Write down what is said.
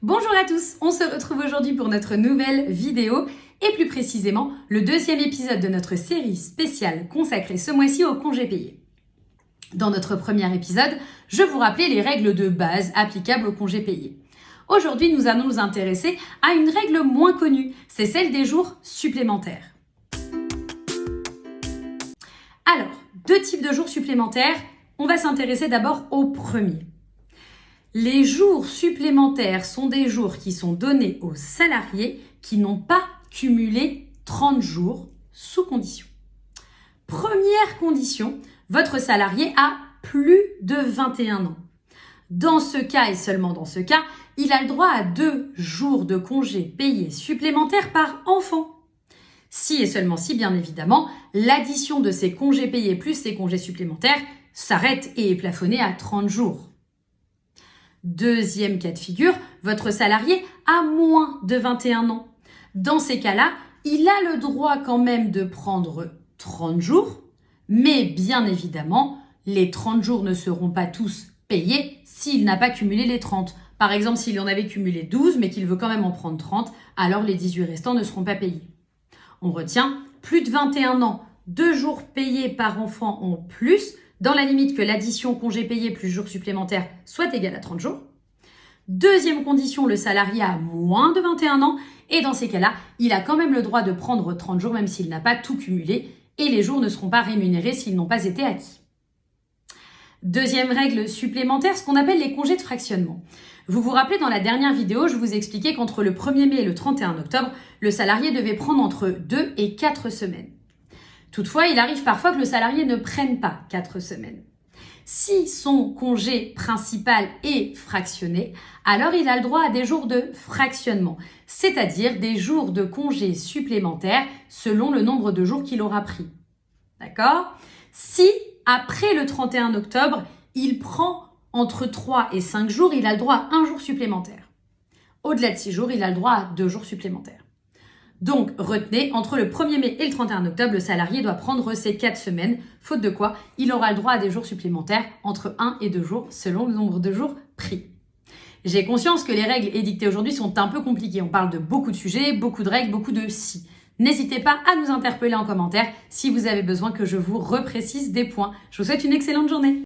Bonjour à tous, on se retrouve aujourd'hui pour notre nouvelle vidéo et plus précisément le deuxième épisode de notre série spéciale consacrée ce mois-ci aux congés payés. Dans notre premier épisode, je vous rappelais les règles de base applicables aux congés payés. Aujourd'hui, nous allons nous intéresser à une règle moins connue, c'est celle des jours supplémentaires. Alors, deux types de jours supplémentaires, on va s'intéresser d'abord au premier. Les jours supplémentaires sont des jours qui sont donnés aux salariés qui n'ont pas cumulé 30 jours sous condition. Première condition, votre salarié a plus de 21 ans. Dans ce cas et seulement dans ce cas, il a le droit à 2 jours de congés payés supplémentaires par enfant. Si et seulement si, bien évidemment, l'addition de ces congés payés plus les congés supplémentaires s'arrête et est plafonnée à 30 jours. Deuxième cas de figure, votre salarié a moins de 21 ans. Dans ces cas-là, il a le droit quand même de prendre 30 jours, mais bien évidemment, les 30 jours ne seront pas tous payés s'il n'a pas cumulé les 30. Par exemple, s'il en avait cumulé 12, mais qu'il veut quand même en prendre 30, alors les 18 restants ne seront pas payés. On retient plus de 21 ans, 2 jours payés par enfant en plus, dans la limite que l'addition congés payés plus jours supplémentaires soit égale à 30 jours. Deuxième condition, le salarié a moins de 21 ans et dans ces cas-là, il a quand même le droit de prendre 30 jours même s'il n'a pas tout cumulé et les jours ne seront pas rémunérés s'ils n'ont pas été acquis. Deuxième règle supplémentaire, ce qu'on appelle les congés de fractionnement. Vous vous rappelez, dans la dernière vidéo, je vous expliquais qu'entre le 1er mai et le 31 octobre, le salarié devait prendre entre 2 et 4 semaines. Toutefois, il arrive parfois que le salarié ne prenne pas 4 semaines. Si son congé principal est fractionné, alors il a le droit à des jours de fractionnement, c'est-à-dire des jours de congé supplémentaires selon le nombre de jours qu'il aura pris. D'accord ? Si, après le 31 octobre, il prend entre 3 et 5 jours, il a le droit à 1 jour supplémentaire. Au-delà de 6 jours, il a le droit à 2 jours supplémentaires. Donc, retenez, entre le 1er mai et le 31 octobre, le salarié doit prendre ses 4 semaines, faute de quoi il aura le droit à des jours supplémentaires entre 1 et 2 jours selon le nombre de jours pris. J'ai conscience que les règles édictées aujourd'hui sont un peu compliquées. On parle de beaucoup de sujets, beaucoup de règles, beaucoup de si. N'hésitez pas à nous interpeller en commentaire si vous avez besoin que je vous reprécise des points. Je vous souhaite une excellente journée.